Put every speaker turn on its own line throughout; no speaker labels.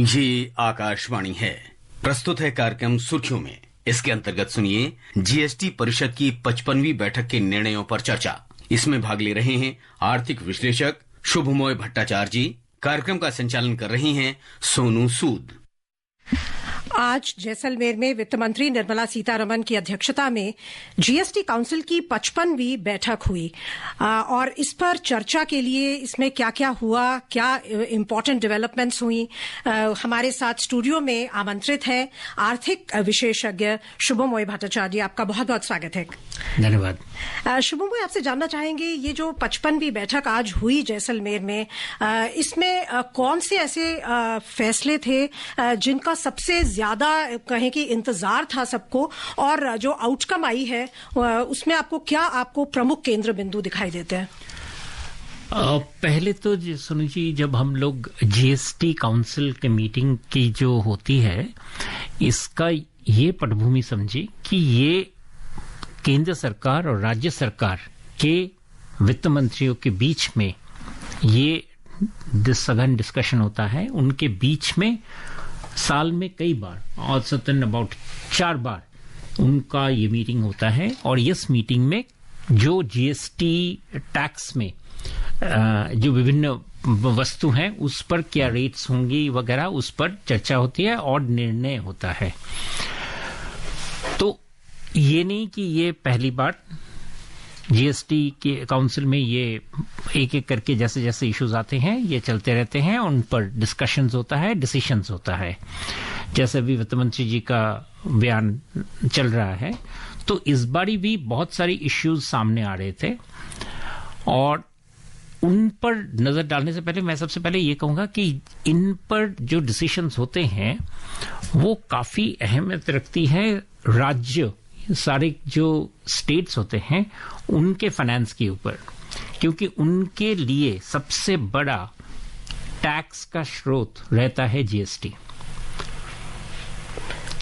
ये आकाशवाणी है। प्रस्तुत है कार्यक्रम सुर्खियों में। इसके अंतर्गत सुनिए जीएसटी परिषद की 55वीं बैठक के निर्णयों पर चर्चा। इसमें भाग ले रहे हैं आर्थिक विश्लेषक शुभमोय भट्टाचार्य जी। कार्यक्रम का संचालन कर रही हैं सोनू सूद।
आज जैसलमेर में वित्त मंत्री निर्मला सीतारमण की अध्यक्षता में जीएसटी काउंसिल की 55वीं बैठक हुई और इस पर चर्चा के लिए इसमें क्या क्या हुआ, क्या इम्पोर्टेंट डेवलपमेंट्स हुई, हमारे साथ स्टूडियो में आमंत्रित है आर्थिक विशेषज्ञ शुभमोय भट्टाचार्य। आपका बहुत बहुत स्वागत है।
धन्यवाद।
शुभमोय, आपसे जानना चाहेंगे ये जो 55वीं बैठक आज हुई जैसलमेर में, इसमें कौन से ऐसे फैसले थे जिनका सबसे ज्यादा कहें कि इंतजार था सबको, और जो आउटकम आई है उसमें आपको प्रमुख केंद्र बिंदु दिखाई देते हैं?
पहले तो सुनो जी, जब हम लोग जीएसटी काउंसिल के मीटिंग की जो होती है, इसका ये पटभूमि समझी कि ये केंद्र सरकार और राज्य सरकार के वित्त मंत्रियों के बीच में ये सघन डिस्कशन होता है। उनके बीच में साल में कई बार, औसतन अबाउट 4 बार उनका ये मीटिंग होता है। और इस मीटिंग में जो जीएसटी टैक्स में जो विभिन्न वस्तु हैं उस पर क्या रेट्स होंगी वगैरह, उस पर चर्चा होती है और निर्णय होता है। तो ये नहीं कि ये पहली बार जीएसटी के काउंसिल में ये एक एक करके जैसे जैसे इश्यूज आते हैं ये चलते रहते हैं, उन पर डिस्कशंस होता है, डिसीशंस होता है। जैसे अभी वित्त मंत्री जी का बयान चल रहा है, तो इस बारी भी बहुत सारी इश्यूज सामने आ रहे थे और उन पर नजर डालने से पहले मैं सबसे पहले ये कहूंगा कि इन पर जो डिसीशंस होते हैं वो काफी अहमियत रखती है राज्य, सारे जो स्टेट्स होते हैं उनके फाइनेंस के ऊपर, क्योंकि उनके लिए सबसे बड़ा टैक्स का स्रोत रहता है जीएसटी,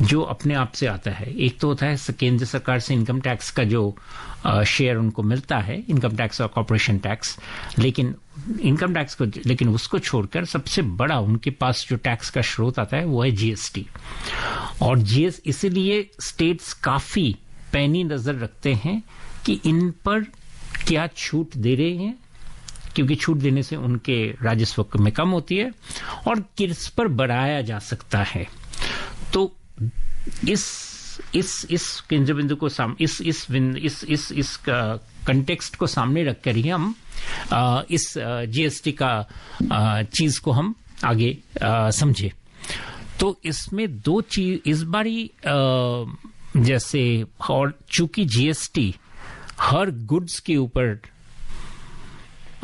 जो अपने आप से आता है। एक तो होता है केंद्र सरकार से इनकम टैक्स का जो शेयर उनको मिलता है, इनकम टैक्स और कॉर्पोरेशन टैक्स, लेकिन इनकम टैक्स को, लेकिन उसको छोड़कर सबसे बड़ा उनके पास जो टैक्स का स्रोत आता है वो है जीएसटी। और इसीलिए स्टेट्स काफी पैनी नजर रखते हैं कि इन पर क्या छूट दे रहे हैं, क्योंकि छूट देने से उनके राजस्व में कम होती है और किस पर बढ़ाया जा सकता है। तो इस केंद्र बिंदु को इस कंटेक्स्ट को सामने रखकर ही हम इस जीएसटी का चीज को हम आगे समझे। तो इसमें 2 चीज इस बारी जैसे, और चूंकि जीएसटी हर गुड्स के ऊपर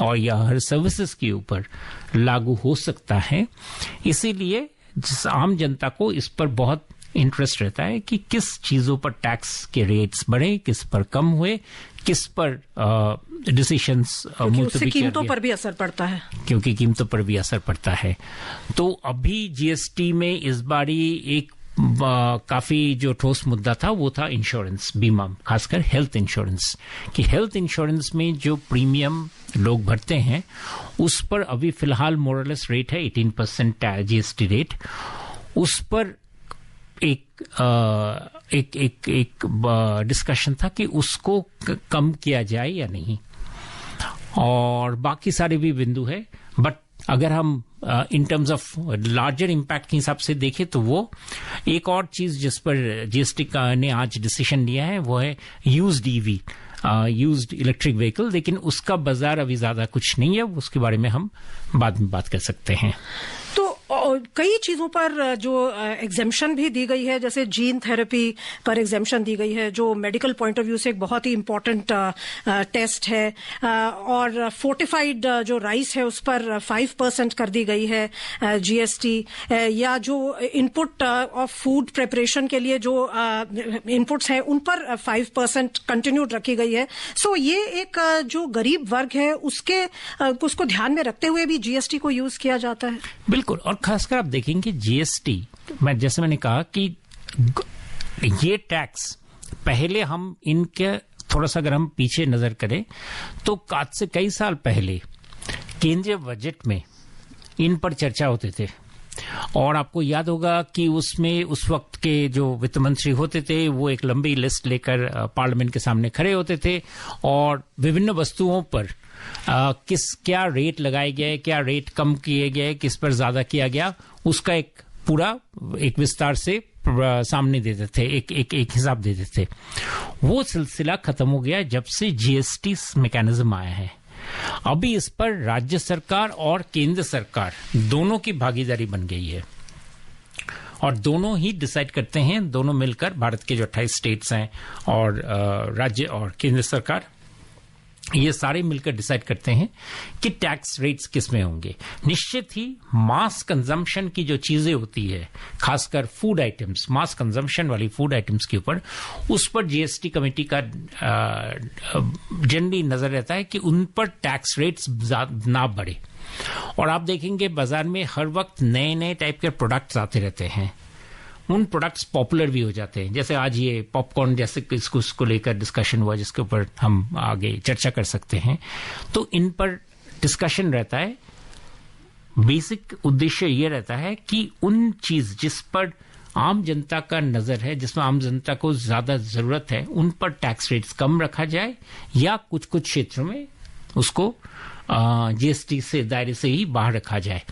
और या हर सर्विसेज के ऊपर लागू हो सकता है, इसीलिए आम जनता को इस पर बहुत इंटरेस्ट रहता है कि किस चीजों पर टैक्स के रेट्स बढ़े, किस पर कम हुए, किस पर डिसीशंस
मुल्तवी कीमतों पर भी असर पड़ता है,
क्योंकि कीमतों पर भी असर पड़ता है। तो अभी जीएसटी में इस बारी एक काफी जो ठोस मुद्दा था वो था इंश्योरेंस, बीमा, खासकर हेल्थ इंश्योरेंस, कि हेल्थ इंश्योरेंस में जो प्रीमियम लोग भरते हैं उस पर अभी फिलहाल मोरलेस रेट है 18% जीएसटी रेट। उस पर एक डिस्कशन था कि उसको कम किया जाए या नहीं, और बाकी सारे भी बिंदु है। बट अगर हम in terms of larger impact के हिसाब से देखें तो वो एक और चीज जिस पर जीएसटी ने आज डिसीजन लिया है वो है used EV, used electric vehicle, लेकिन उसका बाजार अभी ज्यादा कुछ नहीं है, उसके बारे में हम बाद में बात कर सकते हैं।
तो कई चीजों पर जो एग्जेम्पशन भी दी गई है, जैसे जीन थेरेपी पर एग्जेम्पशन दी गई है जो मेडिकल पॉइंट ऑफ व्यू से एक बहुत ही इम्पोर्टेंट टेस्ट है, और फोर्टिफाइड जो राइस है उस पर 5% कर दी गई है जीएसटी, या जो इनपुट ऑफ फूड प्रिपरेशन के लिए जो इनपुट्स हैं उन पर 5% कंटिन्यूड रखी गई है। सो ये एक जो गरीब वर्ग है उसको ध्यान में रखते हुए भी जीएसटी को यूज किया जाता है।
बिल्कुल, और खासकर आप देखेंगे जीएसटी, जैसे मैंने कहा कि ये टैक्स पहले हम इनके थोड़ा सा अगर हम पीछे नजर करें तो आज से कई साल पहले केंद्रीय बजट में इन पर चर्चा होते थे और आपको याद होगा कि उसमें उस वक्त के जो वित्त मंत्री होते थे वो एक लंबी लिस्ट लेकर पार्लियामेंट के सामने खड़े होते थे और विभिन्न वस्तुओं पर क्या रेट लगाए गए, क्या रेट कम किए गए, किस पर ज्यादा किया गया, उसका एक पूरा एक विस्तार से सामने देते थे, एक हिसाब देते थे। वो सिलसिला खत्म हो गया जब से जीएसटी मैकेनिज्म आया है। अभी इस पर राज्य सरकार और केंद्र सरकार दोनों की भागीदारी बन गई है और दोनों ही डिसाइड करते हैं, दोनों मिलकर, भारत के जो 28 स्टेट्स हैं और राज्य और केंद्र सरकार, ये सारे मिलकर डिसाइड करते हैं कि टैक्स रेट्स किस में होंगे। निश्चित ही मास कंजम्पशन की जो चीजें होती है, खासकर फूड आइटम्स, मास कंजम्पशन वाली फूड आइटम्स के ऊपर, उस पर जीएसटी कमेटी का जनरली नजर रहता है कि उन पर टैक्स रेट्स ना बढ़े। और आप देखेंगे बाजार में हर वक्त नए नए टाइप के प्रोडक्ट्स आते रहते हैं, उन प्रोडक्ट्स पॉपुलर भी हो जाते हैं। जैसे आज ये पॉपकॉर्न जैसे इसको लेकर डिस्कशन हुआ, जिसके ऊपर हम आगे चर्चा कर सकते हैं, तो इन पर डिस्कशन रहता है। बेसिक उद्देश्य ये रहता है कि उन चीज जिस पर आम जनता का नजर है, जिसमें आम जनता को ज्यादा जरूरत है, उन पर टैक्स रेट्स कम रखा जाए या कुछ कुछ क्षेत्रों में उसको जीएसटी से दायरे से ही बाहर रखा जाए।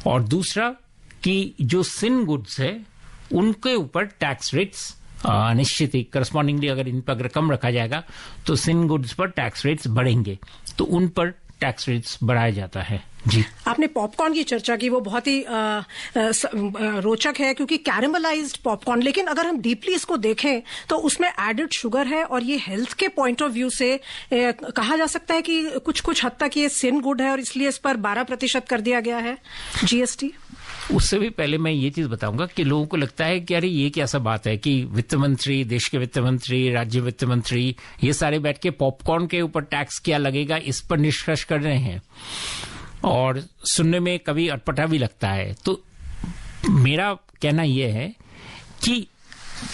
और दूसरा कि जो सिन गुड्स है उनके ऊपर टैक्स रेट्स निश्चित ही करस्पॉन्डिंगली अगर इन पर अगर कम रखा जाएगा तो सिन गुड्स पर टैक्स रेट्स बढ़ेंगे, तो उन पर टैक्स रेट्स बढ़ाया जाता है। जी, आपने
पॉपकॉर्न की चर्चा की, वो बहुत ही रोचक है क्योंकि कैरेमलाइज्ड पॉपकॉर्न, लेकिन अगर हम डीपली इसको देखें तो उसमें एडेड शुगर है और ये हेल्थ के पॉइंट ऑफ व्यू से कहा जा सकता है कि कुछ कुछ हद तक ये सिन गुड है और इसलिए इस पर 12% कर दिया गया है जीएसटी।
उससे भी पहले मैं ये चीज बताऊंगा कि लोगों को लगता है कि अरे ये कैसा बात है कि वित्त मंत्री, देश के वित्त मंत्री, राज्य वित्त मंत्री, ये सारे बैठ के पॉपकॉर्न के ऊपर टैक्स क्या लगेगा इस पर निष्कर्ष कर रहे हैं, और सुनने में कभी अटपटा भी लगता है। तो मेरा कहना यह है कि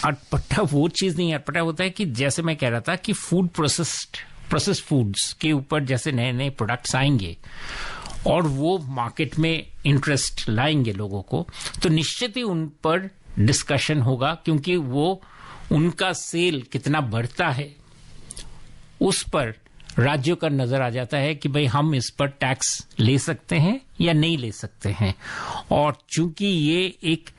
अटपटा वो चीज नहीं, अटपटा होता है कि जैसे मैं कह रहा था कि फूड प्रोसेस्ड फूड्स के ऊपर जैसे नए नए प्रोडक्ट्स आएंगे और वो मार्केट में इंटरेस्ट लाएंगे लोगों को, तो निश्चित ही उन पर डिस्कशन होगा, क्योंकि वो उनका सेल कितना बढ़ता है उस पर राज्यों का नजर आ जाता है कि भाई हम इस पर टैक्स ले सकते हैं या नहीं ले सकते हैं। और चूंकि ये एक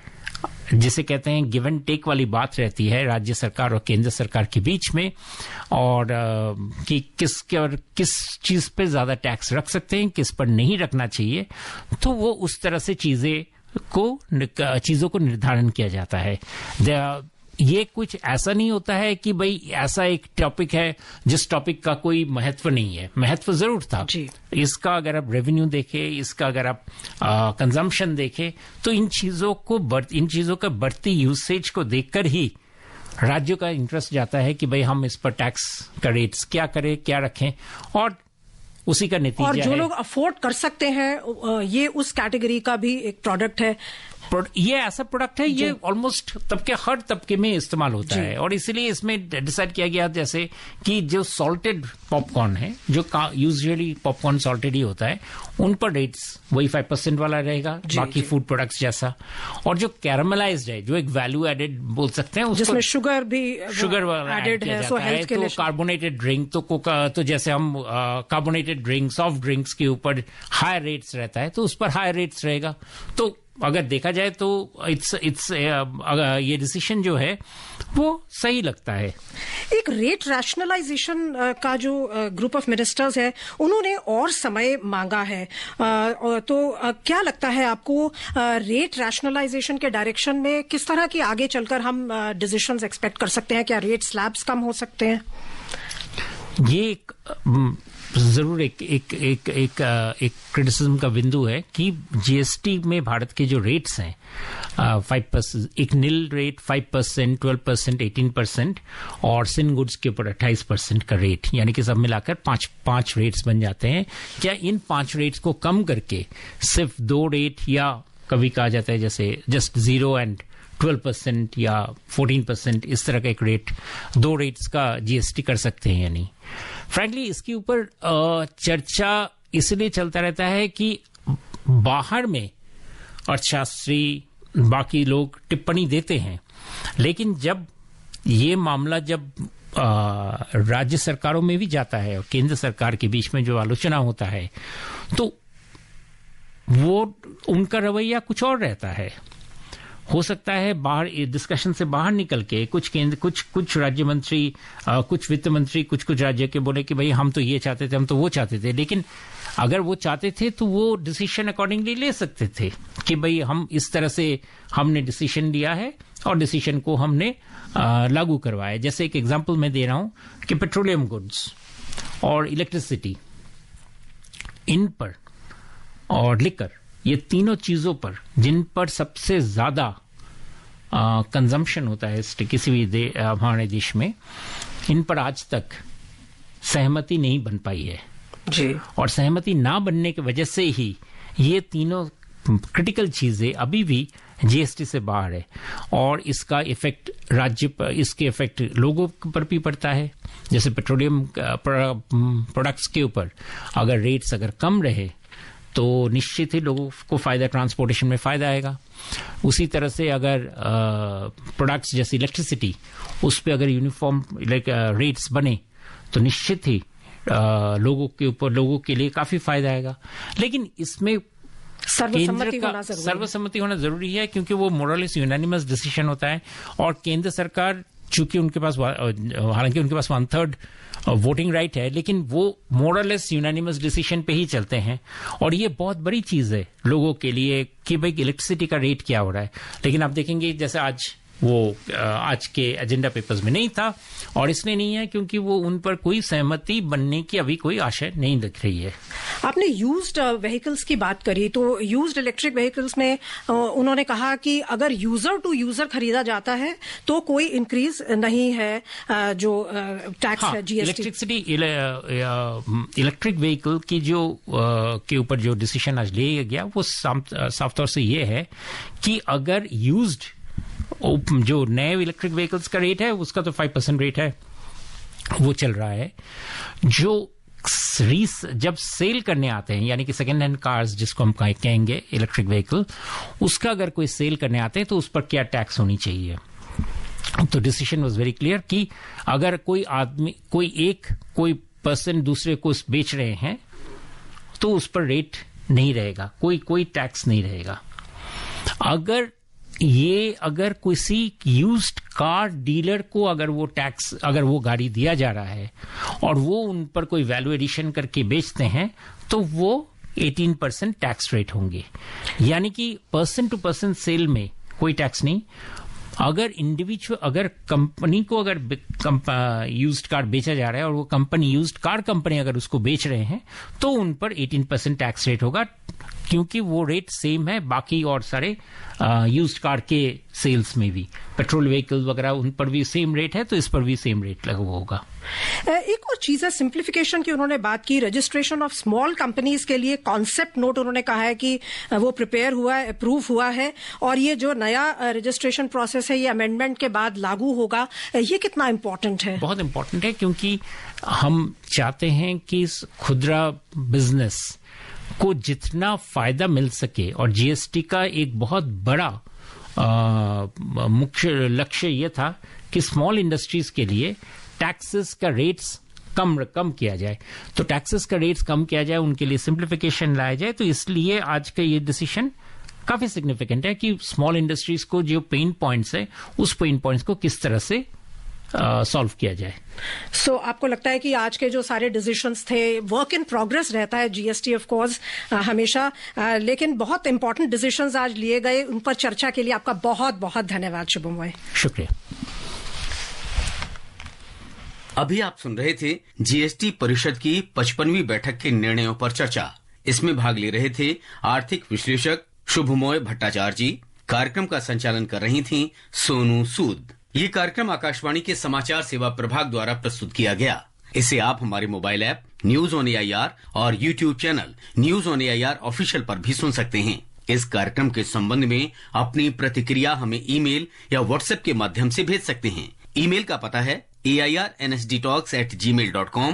जिसे कहते हैं गिव एंड टेक वाली बात रहती है राज्य सरकार और केंद्र सरकार के बीच में, और कि किस चीज पे ज्यादा टैक्स रख सकते हैं, किस पर नहीं रखना चाहिए, तो वो उस तरह से चीजों को निर्धारण किया जाता है। ये कुछ ऐसा नहीं होता है कि भाई ऐसा एक टॉपिक है जिस टॉपिक का कोई महत्व नहीं है। महत्व जरूर था इसका, अगर आप रेवेन्यू देखें, इसका अगर आप कंजम्पशन देखें, तो इन चीजों का बढ़ती यूसेज को देखकर ही राज्यों का इंटरेस्ट जाता है कि भाई हम इस पर टैक्स का रेट्स क्या करें, क्या रखें, और उसी का नतीजा
और जो लोग अफोर्ड कर सकते हैं ये उस कैटेगरी का भी एक प्रोडक्ट है।
ये ऐसा प्रोडक्ट है, ये ऑलमोस्ट हर तबके में इस्तेमाल होता है, और इसीलिए इसमें डिसाइड किया गया जैसे कि जो सॉल्टेड पॉपकॉर्न है, जो यूजुअली पॉपकॉर्न सॉल्टेड ही होता है, उन पर रेट्स वही 5% वाला रहेगा, बाकी फूड प्रोडक्ट्स जैसा। और जो कैरामलाइज्ड है, जो एक वैल्यू एडेड बोल सकते हैं,
जिसमें शुगर
वाला एडेड है, तो कार्बोनेटेड ड्रिंक, तो जैसे हम कार्बोनेटेड ड्रिंक, सॉफ्ट ड्रिंक्स के ऊपर हाई रेट्स रहता है, तो उस पर हाई रेट्स रहेगा। तो अगर देखा जाए तो ये डिसीजन जो है वो सही लगता है।
एक रेट रैशनलाइजेशन का जो ग्रुप ऑफ मिनिस्टर्स है, उन्होंने और समय मांगा है, तो क्या लगता है आपको रेट रैशनलाइजेशन के डायरेक्शन में किस तरह की आगे चलकर हम डिसीजंस एक्सपेक्ट कर सकते हैं? क्या रेट स्लैब्स कम हो सकते हैं?
ये जरूर एक क्रिटिसिज्म का बिंदु है कि जीएसटी में भारत के जो रेट्स हैं 5%, एक नील रेट 5%, 12%, 18% और सिन गुड्स के ऊपर 28% का रेट, यानी कि सब मिलाकर पांच रेट्स बन जाते हैं। क्या इन 5 रेट्स को कम करके सिर्फ 2 रेट, या कभी कहा जाता है जैसे जस्ट 0 एंड 12% या 14%, इस तरह का एक रेट, 2 रेट्स का जीएसटी कर सकते हैं या नहीं? फ्रैंकली इसके ऊपर चर्चा इसलिए चलता रहता है कि बाहर में अर्थशास्त्री, बाकी लोग टिप्पणी देते हैं, लेकिन जब ये मामला जब राज्य सरकारों में भी जाता है और केंद्र सरकार के बीच में जो आलोचना होता है, तो वो उनका रवैया कुछ और रहता है। हो सकता है बाहर डिस्कशन से बाहर निकल के कुछ राज्य मंत्री, कुछ वित्त मंत्री, कुछ राज्य के बोले कि भाई हम तो ये चाहते थे, हम तो वो चाहते थे, लेकिन अगर वो चाहते थे तो वो डिसीजन अकॉर्डिंगली ले सकते थे कि भाई हम इस तरह से हमने डिसीजन लिया है और डिसीजन को हमने लागू करवाया। जैसे एक एग्जांपल मैं दे रहा हूं कि पेट्रोलियम गुड्स और इलेक्ट्रिसिटी, इन पर और लिकर, ये तीनों चीजों पर जिन पर सबसे ज्यादा कंजम्पशन होता है किसी भी हमारे देश में, इन पर आज तक सहमति नहीं बन पाई है
जी। और
सहमति ना बनने की वजह से ही ये तीनों क्रिटिकल चीजें अभी भी जीएसटी से बाहर है, और इसका इफेक्ट राज्य पर, इसके इफेक्ट लोगों पर भी पड़ता है। जैसे पेट्रोलियम प्रोडक्ट्स के ऊपर अगर रेट्स अगर कम रहे तो निश्चित ही लोगों को फायदा, ट्रांसपोर्टेशन में फायदा आएगा। उसी तरह से अगर प्रोडक्ट्स जैसे इलेक्ट्रिसिटी, उस पर अगर यूनिफॉर्म रेट्स बने तो निश्चित ही लोगों के लिए काफी फायदा आएगा। लेकिन इसमें सर्वसम्मति होना जरूरी है, क्योंकि वो मोरलेस यूनानिमस डिसीजन होता है, और केंद्र सरकार चूंकि उनके पास, हालांकि उनके पास 1/3 वोटिंग राइट है, लेकिन वो मोरलेस यूनानिमस डिसीजन पे ही चलते हैं। और ये बहुत बड़ी चीज है लोगों के लिए कि भाई इलेक्ट्रिसिटी का रेट क्या हो रहा है। लेकिन आप देखेंगे जैसे आज के एजेंडा पेपर्स में नहीं था, और इसलिए नहीं है क्योंकि वो उन पर कोई सहमति बनने की अभी कोई आशा नहीं दिख रही है।
आपने यूज्ड व्हीकल्स की बात करी, तो यूज्ड इलेक्ट्रिक व्हीकल्स में उन्होंने कहा कि अगर यूजर टू यूजर खरीदा जाता है तो कोई इंक्रीज नहीं है जो टैक्स है जीएसटी।
इलेक्ट्रिक व्हीकल की जो के ऊपर जो डिसीजन आज लिया गया वो साफ तौर से ये है कि अगर यूज्ड जो नए इलेक्ट्रिक व्हीकल्स का रेट है उसका तो 5% रेट है, वो चल रहा है। जो जब सेल करने आते हैं, यानी कि सेकेंड हैंड कार्स जिसको हम कहेंगे इलेक्ट्रिक व्हीकल, उसका अगर कोई सेल करने आते हैं तो उस पर क्या टैक्स होनी चाहिए। तो डिसीजन वाज वेरी क्लियर कि अगर कोई पर्सन दूसरे को बेच रहे हैं तो उस पर रेट नहीं रहेगा, कोई टैक्स नहीं रहेगा। अगर किसी यूज्ड कार डीलर को अगर वो गाड़ी दिया जा रहा है और वो उन पर कोई वैल्यू एडिशन करके बेचते हैं तो वो 18% टैक्स रेट होंगे, यानी कि पर्सन टू पर्सन सेल में कोई टैक्स नहीं। अगर कंपनी को अगर यूज्ड कार बेचा जा रहा है और वो यूज्ड कार कंपनी अगर उसको बेच रहे हैं तो उन पर 18% टैक्स रेट होगा, क्योंकि वो रेट सेम है बाकी और सारे यूज्ड कार के सेल्स में भी। पेट्रोल व्हीकल वगैरह उन पर भी सेम रेट है, तो इस पर भी सेम रेट लागू होगा।
एक और चीज है सिंप्लीफिकेशन की उन्होंने बात की। रजिस्ट्रेशन ऑफ स्मॉल कंपनीज के लिए कॉन्सेप्ट नोट उन्होंने कहा है कि वो प्रिपेयर हुआ है, अप्रूव हुआ है, और ये जो नया रजिस्ट्रेशन प्रोसेस है ये अमेंडमेंट के बाद लागू होगा। ये कितना इंपॉर्टेंट है?
बहुत इंपॉर्टेंट है, क्योंकि हम चाहते हैं कि खुदरा बिजनेस को जितना फायदा मिल सके, और जीएसटी का एक बहुत बड़ा मुख्य लक्ष्य यह था कि स्मॉल इंडस्ट्रीज के लिए टैक्सेस का रेट्स कम किया जाए। तो टैक्सेस का रेट्स कम किया जाए, उनके लिए सिंप्लीफिकेशन लाया जाए। तो इसलिए आज का ये डिसीजन काफी सिग्निफिकेंट है कि स्मॉल इंडस्ट्रीज को जो पेन पॉइंट्स है उस पेन पॉइंट्स को किस तरह से सॉल्व किया जाए।
सो आपको लगता है कि आज के जो सारे डिसीजंस थे, वर्क इन प्रोग्रेस रहता है जीएसटी ऑफ कोर्स हमेशा, लेकिन बहुत इंपॉर्टेंट डिसीजंस आज लिए गए। उन पर चर्चा के लिए आपका बहुत बहुत धन्यवाद शुभमय।
शुक्रिया।
अभी आप सुन रहे थे जीएसटी परिषद की 55वीं बैठक के निर्णयों पर चर्चा। इसमें भाग ले रहे थे आर्थिक विश्लेषक शुभमय भट्टाचार्य जी। कार्यक्रम का संचालन कर रही थी सोनू सूद। ये कार्यक्रम आकाशवाणी के समाचार सेवा प्रभाग द्वारा प्रस्तुत किया गया। इसे आप हमारे mobile app news on AIR और YouTube channel news on AIR official पर भी सुन सकते हैं। इस कार्यक्रम के संबंध में अपनी प्रतिक्रिया हमें ईमेल या व्हाट्सएप के माध्यम से भेज सकते हैं। ईमेल का पता है AIRNSDtalks@gmail.com